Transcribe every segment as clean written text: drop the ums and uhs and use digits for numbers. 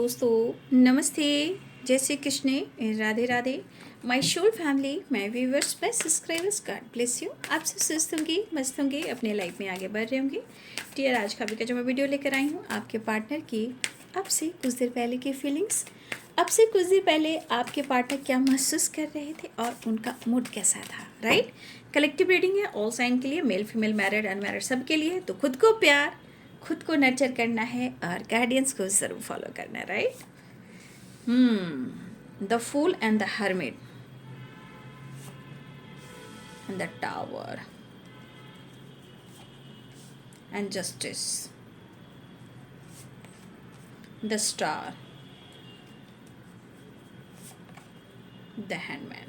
दोस्तों नमस्ते, जय Shri Krishna, Radhe Radhe. My soul family, my viewers, my subscribers, God bless you. आप सब स्वस्थ होंगे, मस्त होंगे, अपने लाइफ में आगे बढ़ रहे होंगे। डियर, आज का जो मैं वीडियो लेकर आई हूँ आपके पार्टनर की आपसे कुछ देर पहले की फीलिंग्स। अब से कुछ देर पहले आपके पार्टनर क्या महसूस कर रहे थे और उनका मूड कैसा था, राइट। कलेक्टिव रीडिंग है, ऑल साइन के लिए, मेल फीमेल, मैरिड अनमैरिड सब के लिए। तो खुद को प्यार, खुद को नर्चर करना है और गाइडेंस को ज़रूर फॉलो करना है, right. The fool and the hermit and the tower and justice, the star, the hangman,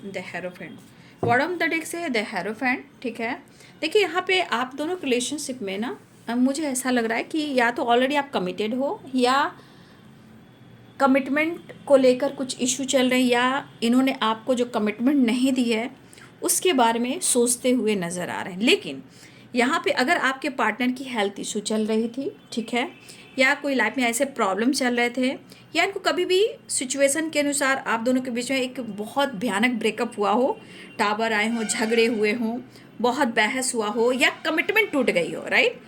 the hierophant. Bottom the deck से है द हेरोफेंट, ठीक है। देखिए यहाँ पे आप दोनों रिलेशनशिप में ना, मुझे ऐसा लग रहा है कि या तो ऑलरेडी आप कमिटेड हो या कमिटमेंट को लेकर कुछ इशू चल रहे हैं, या इन्होंने आपको जो कमिटमेंट नहीं दी है उसके बारे में सोचते हुए नज़र आ रहे हैं। लेकिन यहाँ पे अगर आपके पार्टनर की हेल्थ इशू चल रही थी, ठीक है, या कोई लाइफ में ऐसे प्रॉब्लम चल रहे थे, या इनको कभी भी सिचुएशन के अनुसार आप दोनों के बीच में एक बहुत भयानक ब्रेकअप हुआ हो, टावर आए हों, झगड़े हुए हों, बहुत बहस हुआ हो, या कमिटमेंट टूट गई हो, राइट।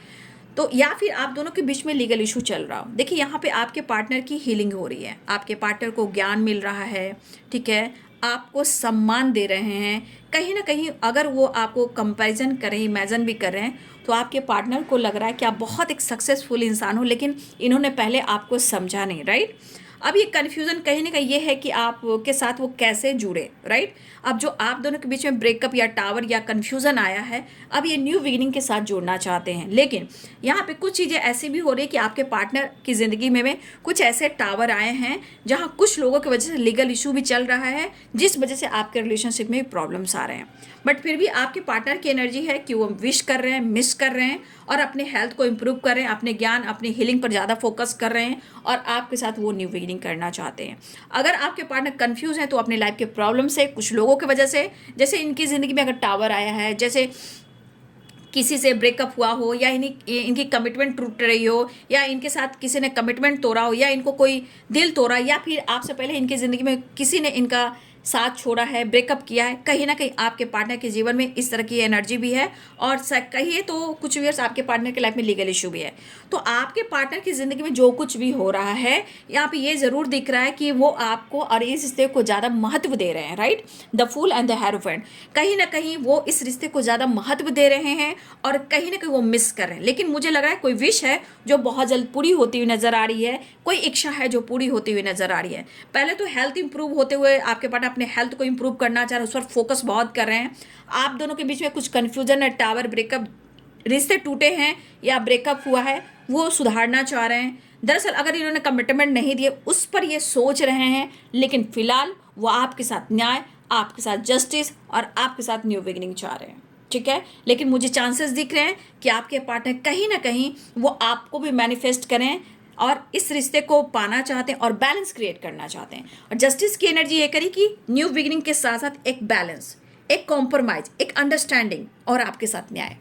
तो या फिर आप दोनों के बीच में लीगल इशू चल रहा हो। देखिए यहाँ पे आपके पार्टनर की हीलिंग हो रही है, आपके पार्टनर को ज्ञान मिल रहा है, ठीक है, आपको सम्मान दे रहे हैं। कहीं ना कहीं अगर वो आपको कंपैरिजन कर रहे हैं, इमेजिन भी कर रहे हैं, तो आपके पार्टनर को लग रहा है कि आप बहुत एक सक्सेसफुल इंसान हो, लेकिन इन्होंने पहले आपको समझा नहीं, राइट। अब ये कन्फ्यूज़न कहीं ना कहीं ये है कि आपके साथ वो कैसे जुड़े, राइट। अब जो आप दोनों के बीच में ब्रेकअप या टावर या कन्फ्यूज़न आया है, अब ये न्यू बिगिनिंग के साथ जुड़ना चाहते हैं। लेकिन यहाँ पे कुछ चीज़ें ऐसी भी हो रही है कि आपके पार्टनर की ज़िंदगी में कुछ ऐसे टावर आए हैं जहाँ कुछ लोगों की वजह से लीगल इशू भी चल रहा है, जिस वजह से आपके रिलेशनशिप में प्रॉब्लम्स आ रहे हैं। बट फिर भी आपके पार्टनर की एनर्जी है कि वो विश कर रहे हैं, मिस कर रहे हैं, और अपने हेल्थ को इम्प्रूव कर रहे हैं, अपने ज्ञान, अपनी हीलिंग पर ज़्यादा फोकस कर रहे हैं, और आपके साथ वो न्यू बिगिनिंग करना चाहते हैं। अगर आपके पार्टनर कंफ्यूज हैं तो अपनी लाइफ के प्रॉब्लम से, कुछ लोगों की वजह से, जैसे इनकी ज़िंदगी में अगर टावर आया है, जैसे किसी से ब्रेकअप हुआ हो, या इनकी कमिटमेंट टूट रही हो, या इनके साथ किसी ने कमिटमेंट तोड़ा हो, या इनको कोई दिल तोड़ा, या फिर आपसे पहले इनकी ज़िंदगी में किसी ने इनका साथ छोड़ा है, ब्रेकअप किया है, कहीं ना कहीं आपके पार्टनर के जीवन में इस तरह की एनर्जी भी है। और कहिए तो कुछ ईयर्स आपके पार्टनर के लाइफ में लीगल इशू भी है। तो आपके पार्टनर की ज़िंदगी में जो कुछ भी हो रहा है, यहाँ पे ये ज़रूर दिख रहा है कि वो आपको और इस रिश्ते को ज़्यादा महत्व दे रहे हैं, right. The fool and the hierophant, कहीं ना कहीं वो इस रिश्ते को ज़्यादा महत्व दे रहे हैं, और कहीं ना कहीं वो मिस कर रहे हैं। लेकिन मुझे लग रहा है कोई विश है जो बहुत जल्द पूरी होती हुई नज़र आ रही है, कोई इच्छा है जो पूरी होती हुई नज़र आ रही है। पहले तो हेल्थ इंप्रूव होते हुए आपके पार्टनर अपने हेल्थ को इंप्रूव करना चाह रहे हैं, उस पर फोकस बहुत कर रहे हैं। आप दोनों के बीच में कुछ कन्फ्यूजन है, टावर, ब्रेकअप, रिश्ते टूटे हैं या ब्रेकअप हुआ है, वो सुधारना चाह रहे हैं। दरअसल अगर इन्होंने कमिटमेंट नहीं दिए उस पर ये सोच रहे हैं, लेकिन फिलहाल वो आपके साथ न्याय, आपके साथ जस्टिस और आपके साथ न्यू बिगिनिंग चाह रहे हैं, ठीक है। लेकिन मुझे चांसेस दिख रहे हैं कि आपके पार्टनर कहीं ना कहीं वो आपको भी मैनिफेस्ट करें और इस रिश्ते को पाना चाहते हैं और बैलेंस क्रिएट करना चाहते हैं। और जस्टिस की एनर्जी ये करी कि न्यू बिगिनिंग के साथ साथ एक बैलेंस, एक कॉम्प्रोमाइज, एक अंडरस्टैंडिंग और आपके साथ न्याय,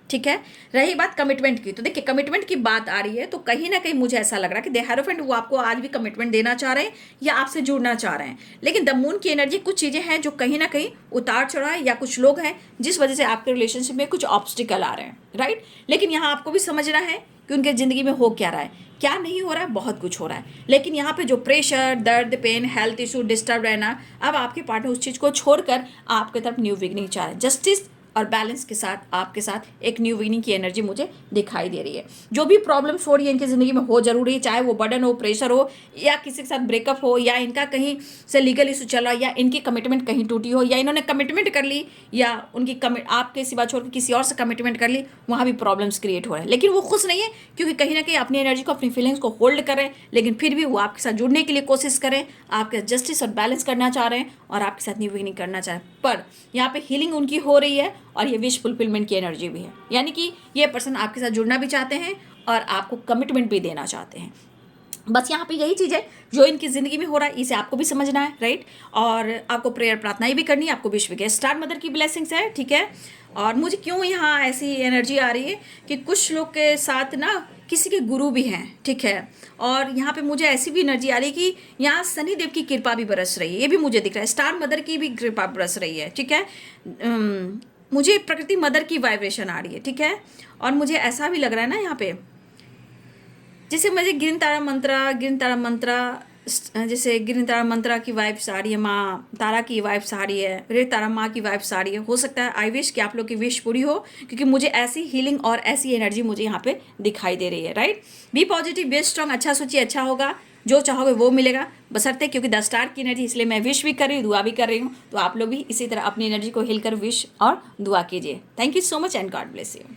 ठीक है। रही बात कमिटमेंट की, तो देखिए कमिटमेंट की बात आ रही है, तो कहीं ना कहीं मुझे ऐसा लग रहा है कि द हेरोफेंट वो आपको आज भी कमिटमेंट देना चाह रहे हैं या आपसे जुड़ना चाह रहे हैं। लेकिन द मून की एनर्जी, कुछ चीज़ें हैं जो कहीं ना कहीं उतार चढ़ाव है, या कुछ लोग हैं जिस वजह से आपके रिलेशनशिप में कुछ ऑब्स्टिकल आ रहे हैं, राइट। लेकिन यहाँ आपको भी समझना है कि उनके ज़िंदगी में हो क्या रहा है, क्या नहीं हो रहा है, बहुत कुछ हो रहा है। लेकिन यहाँ पे जो प्रेशर, दर्द, पेन, हेल्थ इशू, डिस्टर्ब रहना, अब आपके पार्टनर उस चीज़ को छोड़कर आपके तरफ न्यू बिगिनिंग चाह रहे हैं। जस्टिस और बैलेंस के साथ आपके साथ एक न्यू बिगिनिंग की एनर्जी मुझे दिखाई दे रही है। जो भी प्रॉब्लम्स हो रही है इनकी ज़िंदगी में, हो जरूरी है, चाहे वो बर्डन हो, प्रेशर हो, या किसी के साथ ब्रेकअप हो, या इनका कहीं से लीगल इशू चला, या इनकी कमिटमेंट कहीं टूटी हो, या इन्होंने कमिटमेंट कर ली, या उनकी आपके सिवा छोड़ के किसी और से कमिटमेंट कर ली, वहाँ भी प्रॉब्लम्स क्रिएट हो रहे हैं। लेकिन वो खुश नहीं है, क्योंकि कहीं ना कहीं अपनी एनर्जी को, अपनी फीलिंग्स को होल्ड करें, लेकिन फिर भी वो आपके साथ जुड़ने के लिए कोशिश करें, आपके जस्टिस और बैलेंस करना चाह रहे हैं और आपके साथ न्यू बिगिनिंग करना चाह रहे हैं। पर यहाँ पे हीलिंग उनकी हो रही है और ये विश फुलफिलमेंट की एनर्जी भी है, यानी कि ये पर्सन आपके साथ जुड़ना भी चाहते हैं और आपको कमिटमेंट भी देना चाहते हैं। बस यहाँ पे यही चीज़ है जो इनकी ज़िंदगी में हो रहा है, इसे आपको भी समझना है, राइट। और आपको प्रेयर प्रार्थनाएं भी करनी है, आपको विश्व के स्टार मदर की ब्लेसिंग्स है, ठीक है। और मुझे क्यों यहाँ ऐसी एनर्जी आ रही है कि कुछ लोग के साथ ना किसी के गुरु भी हैं, ठीक है। और यहाँ पे मुझे ऐसी भी एनर्जी आ रही है कि यहाँ शनि देव की कृपा भी बरस रही है, ये भी मुझे दिख रहा है। स्टार मदर की भी कृपा बरस रही है, ठीक है। मुझे प्रकृति मदर की वाइब्रेशन आ रही है, ठीक है। और मुझे ऐसा भी लग रहा है ना यहाँ पे, जैसे मुझे गिरन तारा मंत्रा जैसे गिरन तारा मंत्रा की वाइब्स आ रही है, माँ तारा की वाइब्स आ रही है, रे तारा माँ की वाइब्स आ रही है। हो सकता है आई विश कि आप लोग की विश पूरी हो, क्योंकि मुझे ऐसी हीलिंग और ऐसी एनर्जी मुझे यहाँ पे दिखाई दे रही है, right. Be positive, be strong, अच्छा सोचिए, अच्छा होगा, जो चाहोगे वो मिलेगा, बशर्ते क्योंकि 10 स्टार की एनर्जी, इसलिए मैं विश भी कर रही हूँ, दुआ भी कर रही हूँ। तो आप लोग भी इसी तरह अपनी एनर्जी को हिल कर विश और दुआ कीजिए। Thank you so much and God bless you.